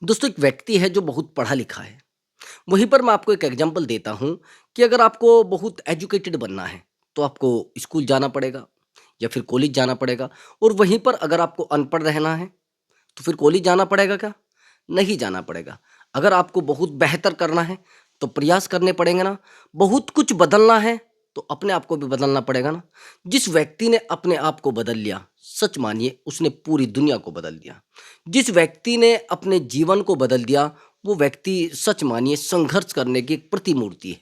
दोस्तों एक व्यक्ति है जो बहुत पढ़ा लिखा है। वहीं पर मैं आपको एक एग्जांपल देता हूँ कि अगर आपको बहुत एजुकेटेड बनना है, तो आपको स्कूल जाना पड़ेगा या फिर कॉलेज जाना पड़ेगा। और वहीं पर अगर आपको अनपढ़ रहना है, तो फिर कॉलेज जाना पड़ेगा क्या? नहीं जाना पड़ेगा। अगर आपको बहुत बेहतर करना है, तो प्रयास करने पड़ेंगे ना। बहुत कुछ बदलना है, तो अपने आप को भी बदलना पड़ेगा ना। जिस व्यक्ति ने अपने आप को बदल लिया, सच मानिए उसने पूरी दुनिया को बदल दिया। जिस व्यक्ति ने अपने जीवन को बदल दिया, वो व्यक्ति सच मानिए संघर्ष करने की एक प्रतिमूर्ति है।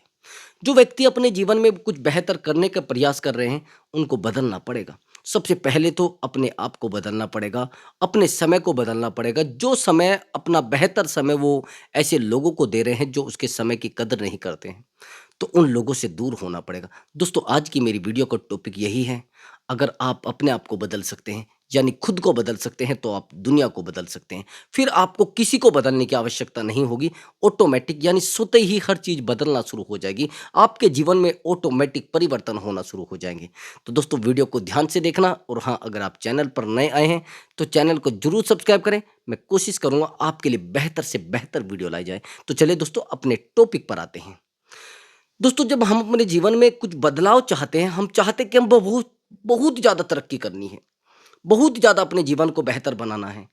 जो व्यक्ति अपने जीवन में कुछ बेहतर करने का प्रयास कर रहे हैं, उनको बदलना पड़ेगा। सबसे पहले तो अपने आप को बदलना पड़ेगा, अपने समय को बदलना पड़ेगा। जो समय अपना बेहतर समय वो ऐसे लोगों को दे रहे हैं जो उसके समय की कदर नहीं करते हैं, तो उन लोगों से दूर होना पड़ेगा। दोस्तों आज की मेरी वीडियो का टॉपिक यही है, अगर आप अपने आप को बदल सकते हैं, यानी खुद को बदल सकते हैं, तो आप दुनिया को बदल सकते हैं। फिर आपको किसी को बदलने की आवश्यकता नहीं होगी। ऑटोमेटिक यानी स्वतः ही हर चीज़ बदलना शुरू हो जाएगी। आपके जीवन में ऑटोमेटिक परिवर्तन होना शुरू हो जाएंगे। तो दोस्तों वीडियो को ध्यान से देखना, और हाँ, अगर आप चैनल पर नए आए हैं तो चैनल को जरूर सब्सक्राइब करें। मैं कोशिश करूंगा आपके लिए बेहतर से बेहतर वीडियो लाई जाए। तो चलिए दोस्तों अपने टॉपिक पर आते हैं। दोस्तों जब हम अपने जीवन में कुछ बदलाव चाहते हैं, हम चाहते हैं कि हम बहुत बहुत ज़्यादा तरक्की करनी है, बहुत ज़्यादा अपने जीवन को बेहतर बनाना है।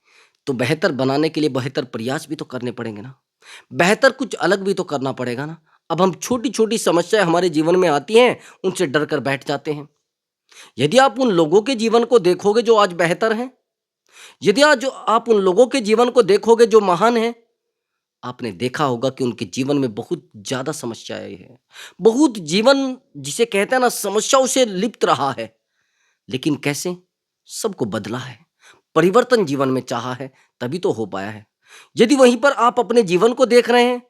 तो बेहतर बनाने के लिए बेहतर प्रयास भी तो करने पड़ेंगे ना। बेहतर कुछ अलग भी तो करना पड़ेगा ना। अब हम छोटी-छोटी समस्याएँ हमारे जीवन में आती हैं, उनसे डर कर बैठ जाते हैं। यदि आप उन लोगों के जीवन को देखोगे जो आज बेहतर हैं, यदि आज आप उन लोगों के जीवन को देखोगे जो महान हैं, आपने देखा होगा कि उनके जीवन में बहुत ज़्यादा समस्याएँ हैं। बहुत जीवन जिसे कहते हैं ना समस्याओं से लिप्त रहा है। लेकिन कैसे? सबको बदला है। परिवर्तन जीवन में चाहा है, तभी तो हो पाया है। यदि वहीं पर आप अपने जीवन को देख रहे हैं,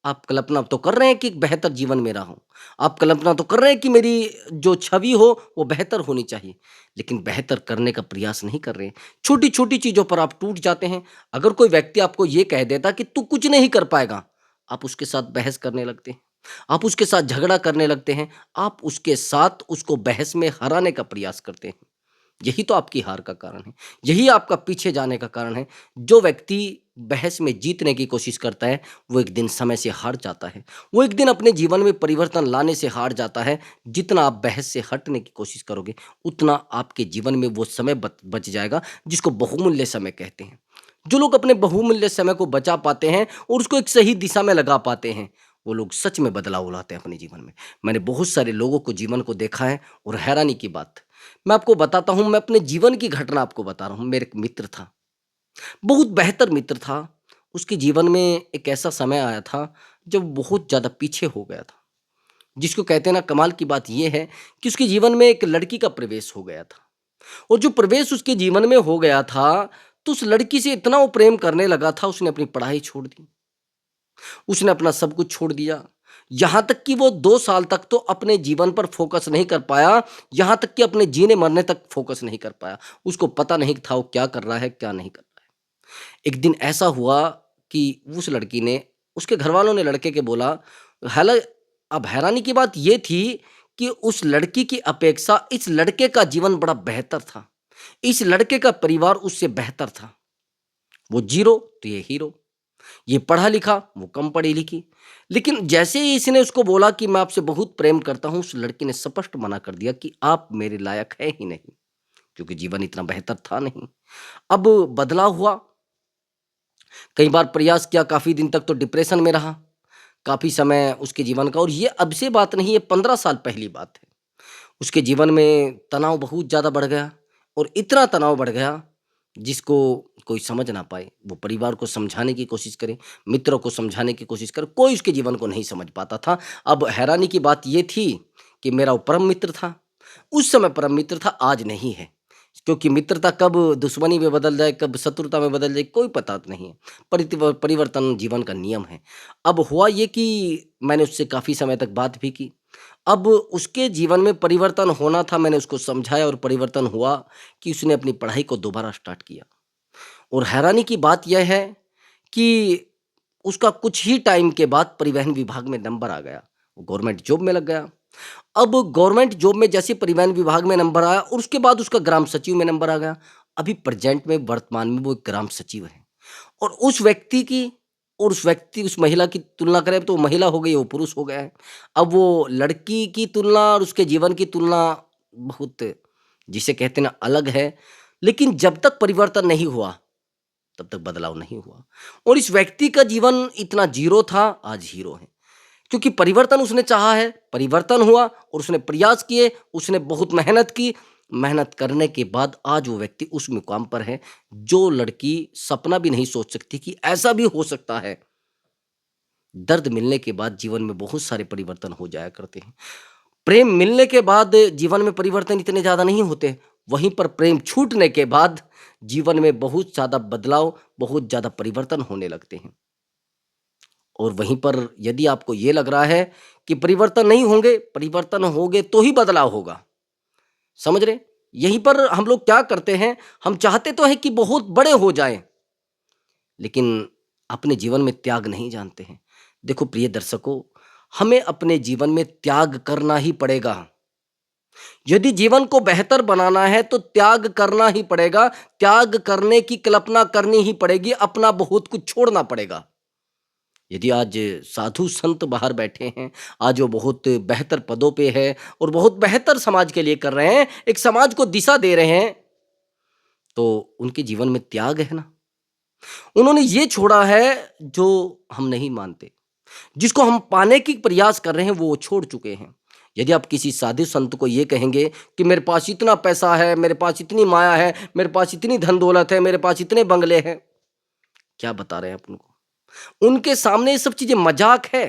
आप कल्पना तो कर रहे हैं कि एक बेहतर जीवन मेरा हो। आप कल्पना तो कर रहे हैं कि मेरी जो छवि हो, वो बेहतर होनी चाहिए। लेकिन बेहतर करने का प्रयास नहीं कर रहे हैं। छोटी-छोटी चीज़ों पर आप टूट जाते हैं। अगर कोई व्यक्ति आपको ये कह देता कि तू कुछ नहीं कर पाएगा, आप उसके साथ बहस करने लगते हैं। आप उसके साथ झगड़ा करने लगते हैं। आप उसके साथ उसको बहस में हराने का प्रयास करते हैं। यही तो आपकी हार का कारण है। यही आपका पीछे जाने का कारण है। जो व्यक्ति बहस में जीतने की कोशिश करता है, वो एक दिन समय से हार जाता है। वो एक दिन अपने जीवन में परिवर्तन लाने से हार जाता है। जितना आप बहस से हटने की कोशिश करोगे, उतना आपके जीवन में वो समय बच जाएगा, जिसको बहुमूल्य समय कहते हैं। जो लोग अपने बहुमूल्य समय को बचा पाते हैं और उसको एक सही दिशा में लगा पाते हैं, वो लोग सच में बदलाव लाते हैं अपने जीवन में। मैंने बहुत सारे लोगों को जीवन को देखा है, और हैरानी की बात मैं आपको बताता हूँ, मैं अपने जीवन की घटना आपको बता रहा हूँ। मेरा एक मित्र था, बहुत बेहतर मित्र था। उसके जीवन में एक ऐसा समय आया था, जब बहुत ज़्यादा पीछे हो गया था। जिसको कहते हैं ना, कमाल की बात ये है कि उसके जीवन में एक लड़की का प्रवेश हो गया था। और जो प्रवेश उसके जीवन में हो गया था, तो उस लड़की से इतना वो प्रेम करने लगा था, उसने अपनी पढ़ाई छोड़ दी। उसने अपना सब कुछ छोड़ दिया। यहाँ तक कि वो 2 साल तक तो अपने जीवन पर फ़ोकस नहीं कर पाया, यहाँ तक कि अपने जीने-मरने तक फ़ोकस नहीं कर पाया। उसको पता नहीं था वो क्या कर रहा है, क्या नहीं कर रहा है। एक दिन ऐसा हुआ कि उस लड़की ने, उसके घरवालों ने लड़के के बोला, हालाँ अब हैरानी की बात ये थी कि उस लड़की की अपेक्षा इस लड़के का जीवन बड़ा बेहतर था। इस लड़के का परिवार उससे बेहतर था। वो ज़ीरो तो ये हीरो। ये पढ़ा लिखा, वो कम पढ़ी लिखी। लेकिन जैसे ही इसने उसको बोला कि मैं आपसे बहुत प्रेम करता हूँ, उस लड़की ने स्पष्ट मना कर दिया कि आप मेरे लायक हैं ही नहीं, क्योंकि जीवन इतना बेहतर था नहीं। अब बदलाव हुआ, कई बार प्रयास किया, काफ़ी दिन तक तो डिप्रेशन में रहा, काफ़ी समय उसके जीवन का। और ये अब से बात नहीं है, 15 साल पहली बात है। उसके जीवन में तनाव बहुत ज़्यादा बढ़ गया, और इतना तनाव बढ़ गया जिसको कोई समझ ना पाए। वो परिवार को समझाने की कोशिश करे, मित्रों को समझाने की कोशिश करे, कोई उसके जीवन को नहीं समझ पाता था। अब हैरानी की बात ये थी कि मेरा वो परम मित्र था, उस समय परम मित्र था, आज नहीं है। क्योंकि मित्रता कब दुश्मनी में बदल जाए, कब शत्रुता में बदल जाए, कोई पता नहीं है। परिवर्तन जीवन का नियम है। अब हुआ ये कि मैंने उससे काफ़ी समय तक बात भी की। अब उसके जीवन में परिवर्तन होना था, मैंने उसको समझाया, और परिवर्तन हुआ कि उसने अपनी पढ़ाई को दोबारा स्टार्ट किया। और हैरानी की बात यह है कि उसका कुछ ही टाइम के बाद परिवहन विभाग में नंबर आ गया, वो गवर्नमेंट जॉब में लग गया। अब गवर्नमेंट जॉब में जैसे परिवहन विभाग में नंबर आया, और उसके बाद उसका ग्राम सचिव में नंबर आ गया। अभी प्रेजेंट में, वर्तमान में वो एक ग्राम सचिव है। और उस महिला की तुलना करें तो वो महिला हो गई, वो पुरुष हो गया है। अब वो लड़की की तुलना और उसके जीवन की तुलना बहुत, जिसे कहते हैं ना, अलग है। लेकिन जब तक परिवर्तन नहीं हुआ तब तक बदलाव नहीं हुआ। और इस व्यक्ति का जीवन इतना जीरो था, आज हीरो है, क्योंकि परिवर्तन उसने चाहा है, परिवर्तन हुआ और उसने प्रयास किए, उसने बहुत मेहनत की। मेहनत करने के बाद आज वो व्यक्ति उस मुकाम पर है जो लड़की सपना भी नहीं सोच सकती कि ऐसा भी हो सकता है। दर्द मिलने के बाद जीवन में बहुत सारे परिवर्तन हो जाया करते हैं। प्रेम मिलने के बाद जीवन में परिवर्तन इतने ज़्यादा नहीं होते। वहीं पर प्रेम छूटने के बाद जीवन में बहुत ज़्यादा बदलाव, बहुत ज़्यादा परिवर्तन होने लगते हैं। और वहीं पर यदि आपको ये लग रहा है कि परिवर्तन नहीं होंगे, परिवर्तन होंगे तो ही बदलाव होगा, समझ रहे? यहीं पर हम लोग क्या करते हैं, हम चाहते तो हैं कि बहुत बड़े हो जाएं, लेकिन अपने जीवन में त्याग नहीं जानते हैं। देखो प्रिय दर्शकों, हमें अपने जीवन में त्याग करना ही पड़ेगा। यदि जीवन को बेहतर बनाना है तो त्याग करना ही पड़ेगा। त्याग करने की कल्पना करनी ही पड़ेगी, अपना बहुत कुछ छोड़ना पड़ेगा। यदि आज साधु संत बाहर बैठे हैं, आज वो बहुत बेहतर पदों पे है और बहुत बेहतर समाज के लिए कर रहे हैं, एक समाज को दिशा दे रहे हैं, तो उनके जीवन में त्याग है ना। उन्होंने ये छोड़ा है जो हम नहीं मानते, जिसको हम पाने की प्रयास कर रहे हैं वो छोड़ चुके हैं। यदि आप किसी साधु संत को ये कहेंगे कि मेरे पास इतना पैसा है, मेरे पास इतनी माया है, मेरे पास इतनी धन दौलत है, मेरे पास इतने बंगले हैं, क्या बता रहे हैं आप उनको? उनके सामने ये सब चीजें मजाक है।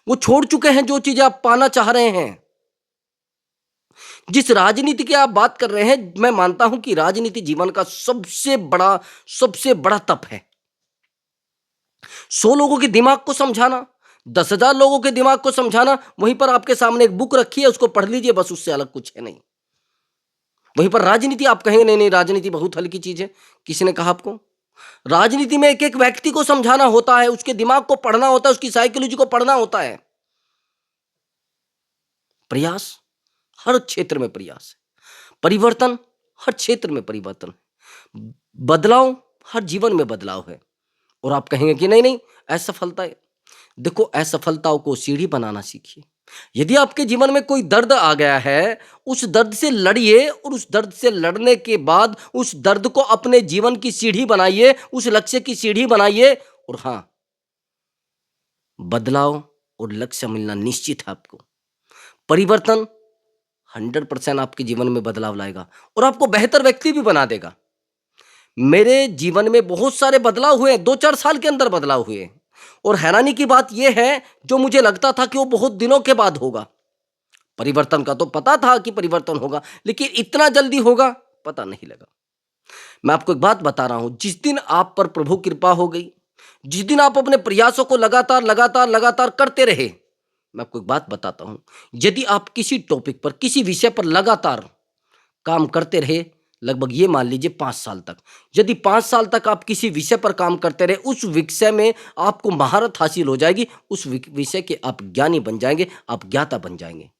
वो छोड़ चुके हैं जो चीजें आप पाना चाह रहे हैं। जिस राजनीति की आप बात कर रहे हैं, मैं मानता हूं कि राजनीति जीवन का सबसे बड़ा तप है। 100 लोगों के दिमाग को समझाना, 10,000 लोगों के दिमाग को समझाना, वहीं पर आपके सामने एक बुक रखी है, उसको पढ़ लीजिए, बस उससे अलग कुछ है नहीं। वहीं पर राजनीति आप कहेंगे नहीं नहीं, राजनीति बहुत हल्की चीज है। किसने कहा आपको? राजनीति में एक एक व्यक्ति को समझाना होता है, उसके दिमाग को पढ़ना होता है, उसकी साइकोलॉजी को पढ़ना होता है। प्रयास हर क्षेत्र में प्रयास है, परिवर्तन हर क्षेत्र में परिवर्तन है, बदलाव हर जीवन में बदलाव है। और आप कहेंगे कि नहीं नहीं, असफलता है। देखो, असफलताओं को सीढ़ी बनाना सीखिए। यदि आपके जीवन में कोई दर्द आ गया है, उस दर्द से लड़िए और उस दर्द से लड़ने के बाद उस दर्द को अपने जीवन की सीढ़ी बनाइए, उस लक्ष्य की सीढ़ी बनाइए। और हाँ, बदलाव और लक्ष्य मिलना निश्चित है। आपको परिवर्तन 100% आपके जीवन में बदलाव लाएगा और आपको बेहतर व्यक्ति भी बना देगा। मेरे जीवन में बहुत सारे बदलाव हुए, 2-4 साल के अंदर बदलाव हुए। और हैरानी की बात यह है, जो मुझे लगता था कि वो बहुत दिनों के बाद होगा, परिवर्तन का तो पता था कि परिवर्तन होगा, लेकिन इतना जल्दी होगा पता नहीं लगा। मैं आपको एक बात बता रहा हूं, जिस दिन आप पर प्रभु कृपा हो गई, जिस दिन आप अपने प्रयासों को लगातार लगातार लगातार करते रहे, मैं आपको एक बात बताता हूं, यदि आप किसी टॉपिक पर, किसी विषय पर लगातार काम करते रहे, लगभग ये मान लीजिए 5 साल तक, यदि 5 साल तक आप किसी विषय पर काम करते रहे, उस विषय में आपको महारत हासिल हो जाएगी, उस विषय के आप ज्ञानी बन जाएंगे, आप ज्ञाता बन जाएंगे।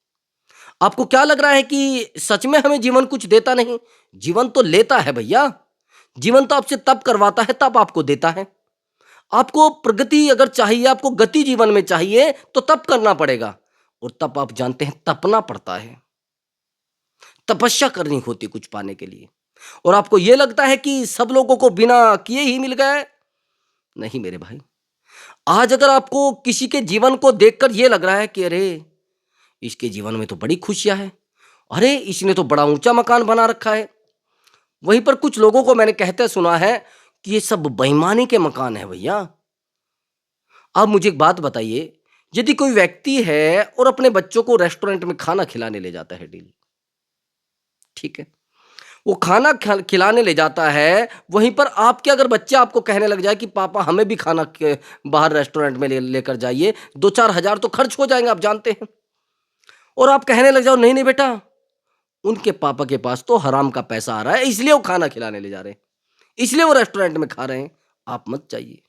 आपको क्या लग रहा है कि सच में हमें जीवन कुछ देता नहीं? जीवन तो लेता है भैया। जीवन तो आपसे तब करवाता है, तब आपको देता है। आपको प्रगति अगर चाहिए, आपको गति जीवन में चाहिए, तो तब करना पड़ेगा। और तब आप जानते हैं, तपना पड़ता है, तपस्या करनी होती है कुछ पाने के लिए। और आपको यह लगता है कि सब लोगों को बिना किए ही मिल गया है। नहीं मेरे भाई, आज अगर आपको किसी के जीवन को देखकर यह लग रहा है कि अरे, इसके जीवन में तो बड़ी खुशियां हैं, अरे इसने तो बड़ा ऊंचा मकान बना रखा है, वहीं पर कुछ लोगों को मैंने कहते सुना है कि ये सब बेईमानी के मकान है। भैया, आप मुझे एक बात बताइए, यदि कोई व्यक्ति है और अपने बच्चों को रेस्टोरेंट में खाना खिलाने ले जाता है डेली, ठीक है, वो खाना खिलाने ले जाता है, वहीं पर आपके अगर बच्चे आपको कहने लग जाए कि पापा हमें भी खाना बाहर रेस्टोरेंट में लेकर जाइए, 2-4 हजार तो खर्च हो जाएंगे, आप जानते हैं, और आप कहने लग जाओ नहीं नहीं बेटा, उनके पापा के पास तो हराम का पैसा आ रहा है, इसलिए वो खाना खिलाने ले जा रहे हैं, इसलिए वो रेस्टोरेंट में खा रहे हैं, आप मत जाइए,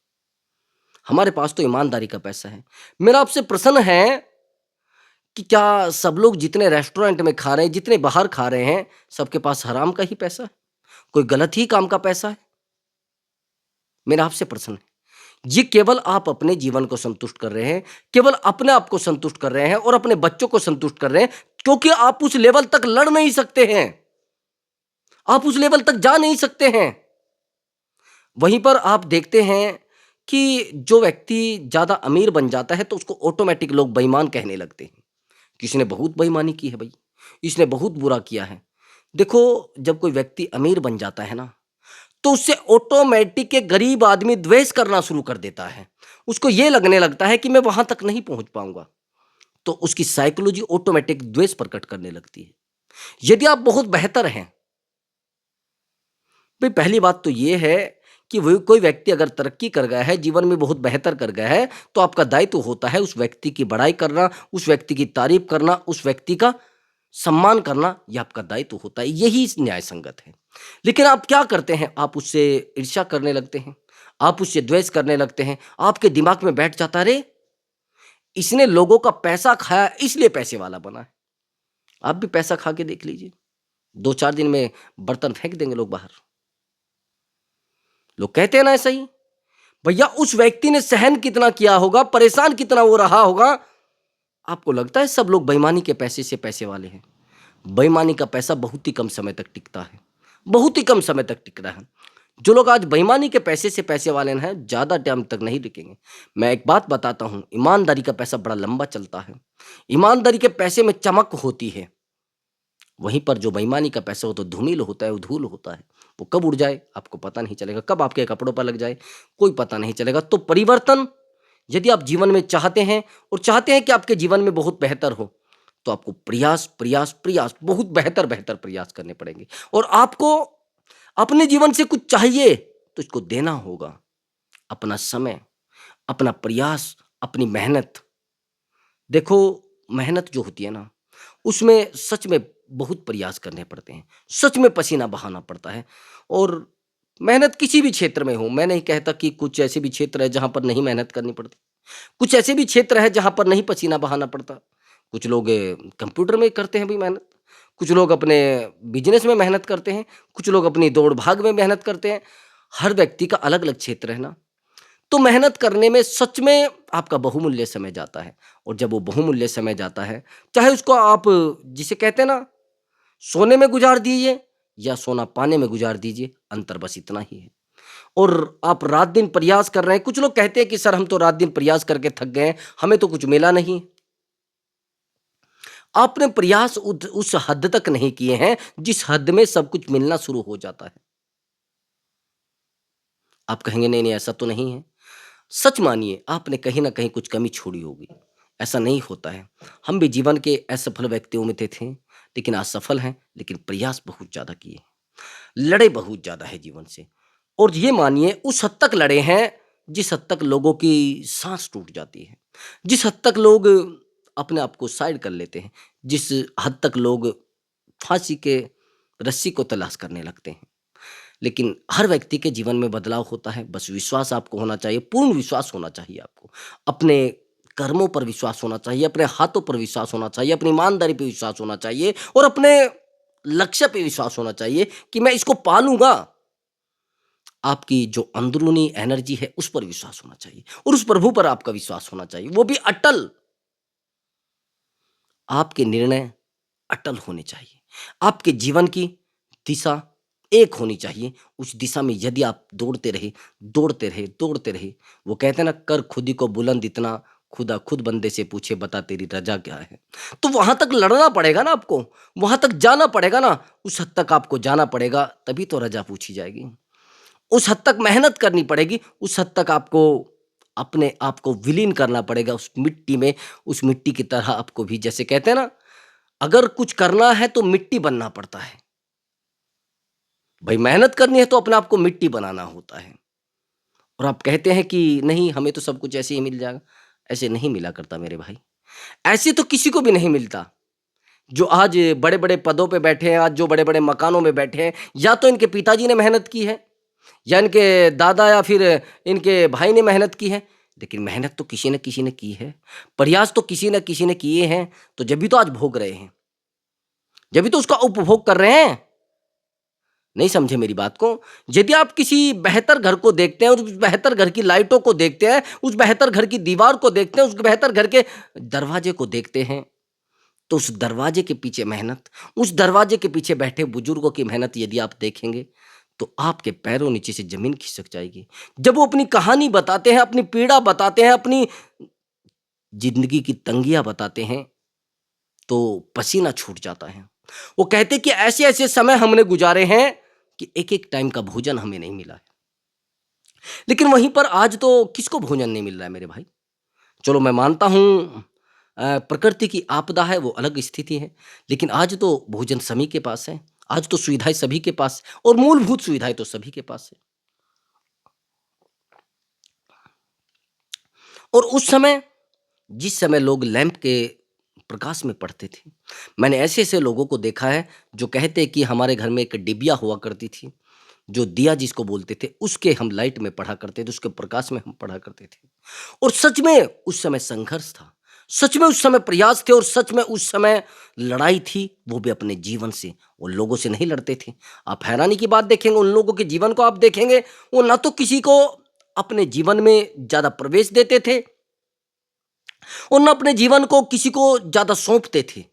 हमारे पास तो ईमानदारी का पैसा है। मेरा आपसे प्रश्न है कि क्या सब लोग जितने रेस्टोरेंट में खा रहे हैं, जितने बाहर खा रहे हैं, सबके पास हराम का ही पैसा है? कोई गलत ही काम का पैसा है? मेरा आपसे प्रश्न है, ये केवल आप अपने जीवन को संतुष्ट कर रहे हैं, केवल अपने आप को संतुष्ट कर रहे हैं और अपने बच्चों को संतुष्ट कर रहे हैं, क्योंकि आप उस लेवल तक लड़ नहीं सकते हैं, आप उस लेवल तक जा नहीं सकते हैं। वहीं पर आप देखते हैं कि जो व्यक्ति ज़्यादा अमीर बन जाता है तो उसको ऑटोमेटिक लोग बेईमान कहने लगते हैं। किसी ने बहुत बेईमानी की है भाई, इसने बहुत बुरा किया है। देखो, जब कोई व्यक्ति अमीर बन जाता है ना, तो उससे ऑटोमेटिक एक गरीब आदमी द्वेष करना शुरू कर देता है। उसको ये लगने लगता है कि मैं वहां तक नहीं पहुंच पाऊंगा, तो उसकी साइकोलॉजी ऑटोमेटिक द्वेष प्रकट करने लगती है। यदि आप बहुत बेहतर हैं, भाई पहली बात तो ये है कि वो कोई व्यक्ति अगर तरक्की कर गया है, जीवन में बहुत बेहतर कर गया है, तो आपका दायित्व होता है उस व्यक्ति की बड़ाई करना, उस व्यक्ति की तारीफ करना, उस व्यक्ति का सम्मान करना। यह आपका दायित्व होता है, यही न्याय संगत है। लेकिन आप क्या करते हैं, आप उससे ईर्ष्या करने लगते हैं, आप उससे द्वेष करने लगते हैं। आपके दिमाग में बैठ जाता है, अरे इसने लोगों का पैसा खाया इसलिए पैसे वाला बना है। आप भी पैसा खा के देख लीजिए, 2-4 दिन में बर्तन फेंक देंगे लोग बाहर। लोग कहते हैं ना ऐसा ही। भैया उस व्यक्ति ने सहन कितना किया होगा, परेशान कितना वो रहा होगा। आपको लगता है सब लोग बेईमानी के पैसे से पैसे वाले हैं? बेईमानी का पैसा बहुत ही कम समय तक टिकता है, बहुत ही कम समय तक टिक रहा है। जो लोग आज बेईमानी के पैसे से पैसे वाले हैं, ज्यादा टाइम तक नहीं टिकेंगे। मैं एक बात बताता हूं, ईमानदारी का पैसा बड़ा लंबा चलता है। ईमानदारी के पैसे में चमक होती है। वहीं पर जो बेईमानी का पैसा हो तो धूमिल होता है, वो धूल होता है। वो कब उड़ जाए आपको पता नहीं चलेगा, कब आपके कपड़ों पर लग जाए कोई पता नहीं चलेगा। तो परिवर्तन यदि आप जीवन में चाहते हैं और चाहते हैं कि आपके जीवन में बहुत बेहतर हो, तो आपको प्रयास प्रयास प्रयास बहुत बेहतर बेहतर प्रयास करने पड़ेंगे। और आपको अपने जीवन से कुछ चाहिए तो इसको देना होगा, अपना समय, अपना प्रयास, अपनी मेहनत। देखो, मेहनत जो होती है ना, उसमें सच में बहुत प्रयास करने पड़ते हैं, सच में पसीना बहाना पड़ता है। और मेहनत किसी भी क्षेत्र में हो, मैं नहीं कहता कि कुछ ऐसे भी क्षेत्र है जहाँ पर नहीं मेहनत करनी पड़ती, कुछ ऐसे भी क्षेत्र है जहाँ पर नहीं पसीना बहाना पड़ता। कुछ लोग कंप्यूटर में करते हैं भी मेहनत, कुछ लोग अपने बिजनेस में मेहनत करते हैं, कुछ लोग अपनी दौड़ भाग में मेहनत करते हैं। हर व्यक्ति का अलग अलग क्षेत्र है ना। तो मेहनत करने में सच में आपका बहुमूल्य समय जाता है। और जब वो बहुमूल्य समय जाता है, चाहे उसको आप जिसे कहते हैं ना, सोने में गुजार दीजिए या सोना पाने में गुजार दीजिए, अंतर बस इतना ही है। और आप रात दिन प्रयास कर रहे हैं। कुछ लोग कहते हैं कि सर हम तो रात दिन प्रयास करके थक गए हैं, हमें तो कुछ मिला नहीं। आपने प्रयास उस हद तक नहीं किए हैं जिस हद में सब कुछ मिलना शुरू हो जाता है। आप कहेंगे नहीं नहीं ऐसा तो नहीं है। सच मानिए, आपने कहीं ना कहीं कुछ कमी छोड़ी होगी। ऐसा नहीं होता है। हम भी जीवन के असफल व्यक्तियों में थे, लेकिन आज सफल हैं। लेकिन प्रयास बहुत ज्यादा किए, लड़े बहुत ज्यादा है जीवन से। और ये मानिए उस हद तक लड़े हैं जिस हद तक लोगों की सांस टूट जाती है, जिस हद तक लोग अपने आप को साइड कर लेते हैं, जिस हद तक लोग फांसी के रस्सी को तलाश करने लगते हैं। लेकिन हर व्यक्ति के जीवन में बदलाव होता है। बस विश्वास आपको होना चाहिए, पूर्ण विश्वास होना चाहिए आपको। अपने कर्मों पर विश्वास होना चाहिए, अपने हाथों पर विश्वास होना चाहिए, अपनी ईमानदारी पे विश्वास होना चाहिए और अपने लक्ष्य पे विश्वास होना चाहिए कि मैं इसको पालूंगा। आपकी जो अंदरूनी एनर्जी है उस पर विश्वास होना चाहिए और उस प्रभु पर आपका विश्वास होना चाहिए, वो भी अटल। आपके निर्णय अटल होने चाहिए। आपके जीवन की दिशा एक होनी चाहिए। उस दिशा में यदि आप दौड़ते रहे, दौड़ते रहे, दौड़ते रहे, वो कहते हैं ना, कर खुदी को बुलंद इतना, खुदा खुद बंदे से पूछे बता तेरी रजा क्या है। तो वहां तक लड़ना पड़ेगा ना आपको, वहां तक जाना पड़ेगा ना, उस हद तक आपको जाना पड़ेगा, तभी तो रजा पूछी जाएगी। उस हद तक मेहनत करनी पड़ेगी, उस हद तक आपको अपने आप को विलीन करना पड़ेगा उस मिट्टी में। उस मिट्टी की तरह आपको भी, जैसे कहते हैं ना, अगर कुछ करना है तो मिट्टी बनना पड़ता है। भाई मेहनत करनी है तो अपने आप को मिट्टी बनाना होता है। और आप कहते हैं कि नहीं हमें तो सब कुछ ऐसे ही मिल जाएगा। ऐसे नहीं मिला करता मेरे भाई, ऐसे तो किसी को भी नहीं मिलता। जो आज बड़े बड़े पदों पे बैठे हैं, आज जो बड़े बड़े मकानों में बैठे हैं, या तो इनके पिताजी ने मेहनत की है, या इनके दादा या फिर इनके भाई ने मेहनत की है। लेकिन मेहनत तो किसी न किसी ने की है, प्रयास तो किसी न किसी ने किए हैं। तो जब भी तो आज भोग रहे हैं, जब भी तो उसका उपभोग कर रहे हैं। नहीं समझे मेरी बात को? यदि आप किसी बेहतर घर को देखते हैं, उस बेहतर घर की लाइटों को देखते हैं, उस बेहतर घर की दीवार को देखते हैं, उस बेहतर घर के दरवाजे को देखते हैं, तो उस दरवाजे के पीछे मेहनत, उस दरवाजे के पीछे बैठे बुजुर्गों की मेहनत यदि आप देखेंगे, तो आपके पैरों नीचे से ज़मीन खिसक जाएगी। जब वो अपनी कहानी बताते हैं, अपनी पीड़ा बताते हैं, अपनी ज़िंदगी की तंगियाँ बताते हैं, तो पसीना छूट जाता है। वो कहते हैं कि ऐसे-ऐसे समय हमने गुज़ारे हैं कि एक-एक टाइम का भोजन हमें नहीं मिला है। लेकिन वहीं पर आज तो किसको भोजन नहीं मिल रहा है मेरे भाई? चलो मैं मानता हूँ प्रकृति की आपदा है वो अलग स्थिति है, लेकिन आज तो भोजन सभी के पास है, आज तो सुविधाएँ सभी के पास है और मूलभूत सुविधाएँ तो सभी के पास है। और उस समय जिस समय लोग लैंप के प्रकाश में पढ़ते थे, मैंने ऐसे-ऐसे लोगों को देखा है जो कहते हैं कि हमारे घर में एक डिबिया हुआ करती थी, जो दिया जिसको बोलते थे, उसके हम लाइट में पढ़ा करते थे, उसके प्रकाश में हम पढ़ा करते थे। और सच में उस समय संघर्ष था, सच में उस समय प्रयास थे और सच में उस समय लड़ाई थी, वो भी अपने जीवन से, वो लोगों से नहीं लड़ते थे। आप हैरानी की बात देखेंगे, उन लोगों के जीवन को आप देखेंगे, वो ना तो किसी को अपने जीवन में ज़्यादा प्रवेश देते थे और ना अपने जीवन को किसी को ज़्यादा सौंपते थे।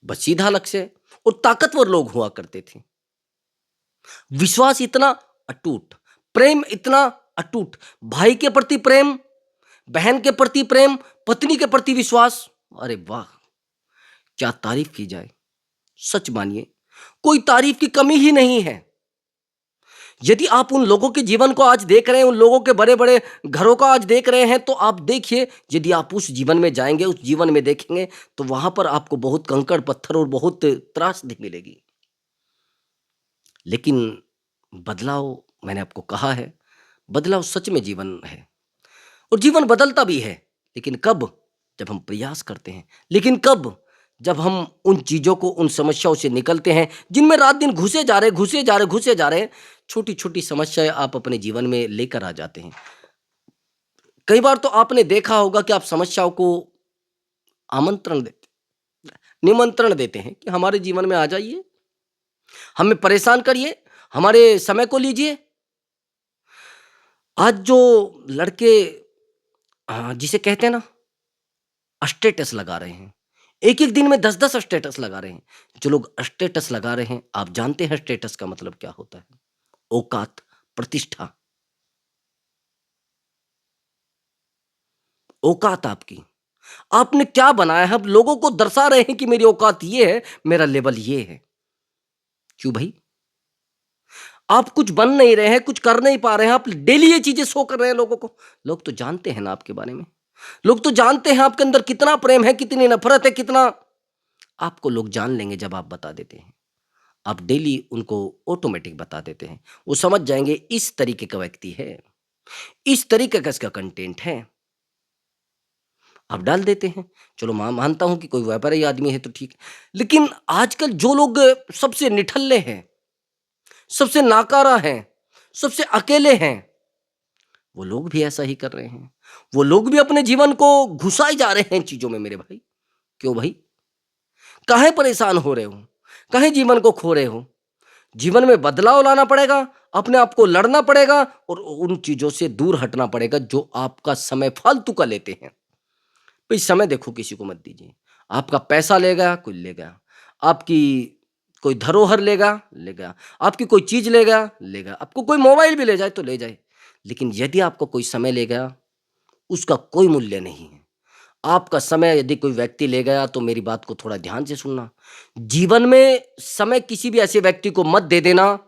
बस सीधा लक्ष्य और ताकतवर लोग हुआ करते थे। विश्वास इतना अटूट, प्रेम इतना अटूट, भाई के प्रति प्रेम, बहन के प्रति प्रेम, पत्नी के प्रति विश्वास। अरे वाह! क्या तारीफ की जाए। सच मानिए, कोई तारीफ की कमी ही नहीं है। यदि आप उन लोगों के जीवन को आज देख रहे हैं, उन लोगों के बड़े-बड़े घरों को आज देख रहे हैं, तो आप देखिए, यदि आप उस जीवन में जाएँगे, उस जीवन में देखेंगे, तो वहाँ पर आपको बहुत कंकड़-पत्थर और बहुत त्रासदी मिलेगी। लेकिन बदलाव, मैंने आपको कहा है, बदलाव सच में जीवन है और जीवन बदलता भी है। लेकिन कब? जब हम प्रयास करते हैं। लेकिन कब? जब हम उन चीज़ों को, उन समस्याओं से निकलते हैं, जिनमें रात-दिन घुसे जा रहे, घुसे जा रहे, घुसे जा रहे हैं। छोटी-छोटी समस्याएँ आप अपने जीवन में लेकर आ जाते हैं। कई बार तो आपने देखा होगा कि आप समस्याओं को आमंत्रण देते, निमंत्रण देते हैं कि हमारे जीवन में आ जाइए, हमें परेशान करिए, हमारे समय को लीजिए। आज जो लड़के जिसे कहते हैं ना, स्टेटस लगा रहे हैं, एक-एक दिन में 10-10 स्टेटस लगा रहे हैं। जो लोग स्टेटस लगा रहे हैं, आप जानते हैं स्टेटस का मतलब क्या होता है? औकात, प्रतिष्ठा, औकात आपकी। आपने क्या बनाया है? अब लोगों को दर्शा रहे हैं कि मेरी औकात ये है, मेरा लेवल ये है। क्यों भई? आप कुछ बन नहीं रहे हैं, कुछ कर नहीं पा रहे हैं, आप डेली ये चीज़ें शो कर रहे हैं लोगों को। लोग तो जानते हैं ना आपके बारे में। लोग तो जानते हैं आपके अंदर कितना प्रेम है, कितनी नफ़रत है, कितना आपको लोग जान लेंगे जब आप बता देते हैं। आप डेली उनको ऑटोमेटिक बता देते हैं। वो समझ जाएँगे इस तरीके का व्यक्ति है, इस तरीके का इसका कंटेंट है। आप डाल देते हैं। चलो मानता हूँ कि कोई व्यापारी आदमी है तो ठीक है। लेकिन आजकल जो लोग सबसे निठल्ले हैं, सबसे नाकारा हैं, सबसे अकेले हैं, वो लोग भी ऐसा ही कर रहे हैं। वो लोग भी अपने जीवन को घुसाए जा रहे हैं इन चीज़ों में मेरे भाई। क्यों भाई? काहे परेशान हो रहे हो? काहे जीवन को खो रहे हो? जीवन में बदलाव लाना पड़ेगा, अपने आप को लड़ना पड़ेगा और उन चीज़ों से दूर हटना पड़ेगा जो आपका समय फालतू का लेते हैं। भाई समय देखो किसी को मत दीजिए। आपका पैसा ले गया, कोई ले गया। आपकी कोई धरोहर ले गया, ले गया। आपकी कोई चीज़ ले गया, ले गया। आपको कोई मोबाइल भी ले जाए तो ले जाए। लेकिन यदि आपका कोई समय ले गया, उसका कोई मूल्य नहीं है। आपका समय यदि कोई व्यक्ति ले गया तो मेरी बात को थोड़ा ध्यान से सुनना। जीवन में समय किसी भी ऐसे व्यक्ति को मत दे देना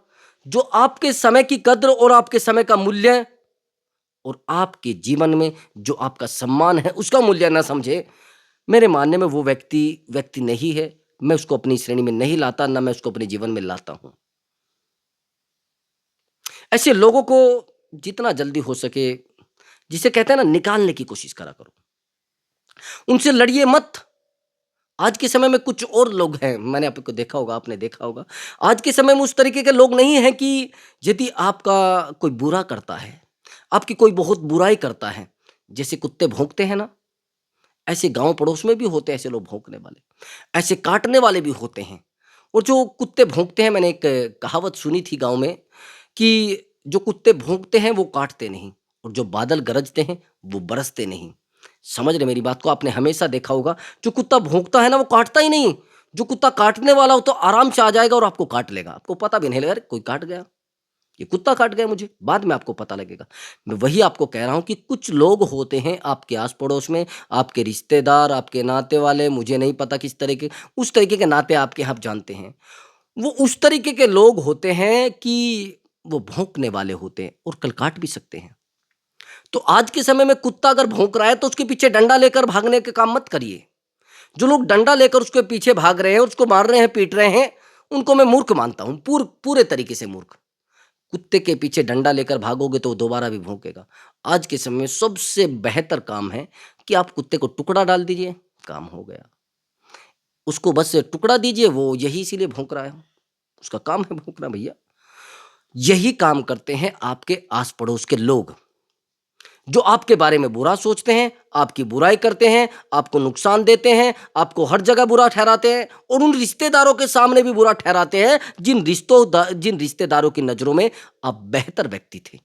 जो आपके समय की कद्र और आपके समय का मूल्य और आपके जीवन में जो आपका सम्मान है उसका मूल्य ना समझे। मेरे मानने में वो व्यक्ति व्यक्ति नहीं है। मैं उसको अपनी श्रेणी में नहीं लाता, ना मैं उसको अपने जीवन में लाता हूँ। ऐसे लोगों को जितना जल्दी हो सके, जिसे कहते हैं ना, निकालने की कोशिश करा करो। उनसे लड़िए मत। आज के समय में कुछ और लोग हैं, मैंने आपको देखा होगा, आपने देखा होगा। आज के समय में उस तरीके के लोग नहीं हैं कि यदि आपका कोई बुरा करता है, आपकी कोई बहुत बुराई करता है, जैसे कुत्ते भौंकते हैं ना, ऐसे गाँव पड़ोस में भी होते हैं ऐसे लोग भौंकने वाले, ऐसे काटने वाले भी होते हैं। और जो कुत्ते भौंकते हैं, मैंने एक कहावत सुनी थी गाँव में कि जो कुत्ते भौंकते हैं वो काटते नहीं और जो बादल गरजते हैं वो बरसते नहीं। समझ रहे मेरी बात को? आपने हमेशा देखा होगा जो कुत्ता भौंकता है ना वो काटता ही नहीं। जो कुत्ता काटने वाला हो तो आराम से आ जाएगा और आपको काट लेगा। आपको पता भी नहीं लगेगा, अरे कोई काट गया, ये कुत्ता काट गया मुझे, बाद में आपको पता लगेगा। मैं वही आपको कह रहा हूँ कि कुछ लोग होते हैं आपके आस-पड़ोस में, आपके रिश्तेदार, आपके नाते वाले, मुझे नहीं पता किस तरह के, उस तरीके के नाते आपके आप जानते हैं। वो उस तरीके के लोग होते हैं कि वो भौंकने वाले होते हैं और कल काट भी सकते हैं। तो आज के समय में कुत्ता अगर भौंक रहा है तो उसके पीछे डंडा लेकर भागने के काम मत करिए। जो लोग डंडा लेकर उसके पीछे भाग रहे हैं, उसको मार रहे हैं, पीट रहे हैं, उनको मैं मूर्ख मानता हूँ, पूरे तरीके से मूर्ख। कुत्ते के पीछे डंडा लेकर भागोगे तो वो दोबारा भी भौंकेगा। आज के समय में सबसे बेहतर काम है कि आप कुत्ते को टुकड़ा डाल दीजिए, काम हो गया। उसको बस टुकड़ा दीजिए, वो यही इसीलिए भौंक रहा है, उसका काम है भौंकना भैया। यही काम करते हैं आपके आस-पड़ोस के लोग, जो आपके बारे में बुरा सोचते हैं, आपकी बुराई करते हैं, आपको नुकसान देते हैं, आपको हर जगह बुरा ठहराते हैं और उन रिश्तेदारों के सामने भी बुरा ठहराते हैं, जिन रिश्तेदारों की नज़रों में आप बेहतर व्यक्ति थे।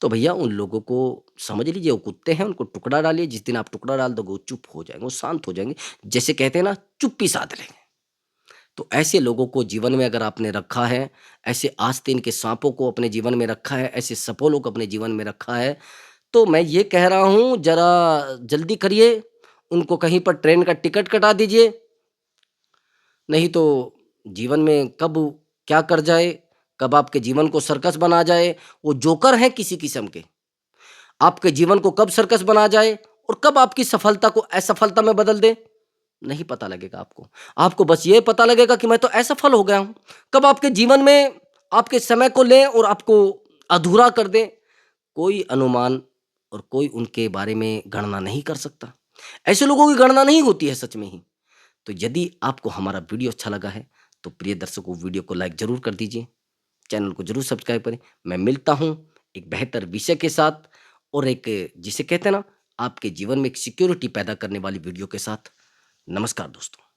तो भैया उन लोगों को समझ लीजिए, वो कुत्ते हैं, उनको टुकड़ा डालिए। जिस दिन आप टुकड़ा डाल दोगे वो चुप हो जाएँगे, वो शांत हो जाएँगे। जैसे कहते हैं ना, चुप्पी साध लेंगे। तो ऐसे लोगों को जीवन में अगर आपने रखा है, ऐसे आस्तीन के साँपों को अपने जीवन में रखा है, ऐसे सपोलों को अपने जीवन में रखा है, तो मैं ये कह रहा हूँ ज़रा जल्दी करिए, उनको कहीं पर ट्रेन का टिकट कटा दीजिए, नहीं तो जीवन में कब क्या कर जाए, कब आपके जीवन को सर्कस बना जाए, वो जोकर हैं किसी किस्म के। आपके जीवन को कब सर्कस बना जाए और कब आपकी सफलता को असफलता में बदल दे, नहीं पता लगेगा आपको। आपको बस ये पता लगेगा कि मैं तो असफल हो गया हूँ। कब आपके जीवन में आपके समय को लें और आपको अधूरा कर दें, कोई अनुमान और कोई उनके बारे में गणना नहीं कर सकता। ऐसे लोगों की गणना नहीं होती है सच में ही। तो यदि आपको हमारा वीडियो अच्छा लगा है, तो प्रिय दर्शकों वीडियो को लाइक ज़रूर कर दीजिए, चैनल को ज़रूर सब्सक्राइब करें। मैं मिलता हूँ एक बेहतर विषय के साथ और एक, जिसे कहते हैं ना, आपके जीवन में एक सिक्योरिटी पैदा करने वाली वीडियो के साथ। नमस्कार दोस्तों।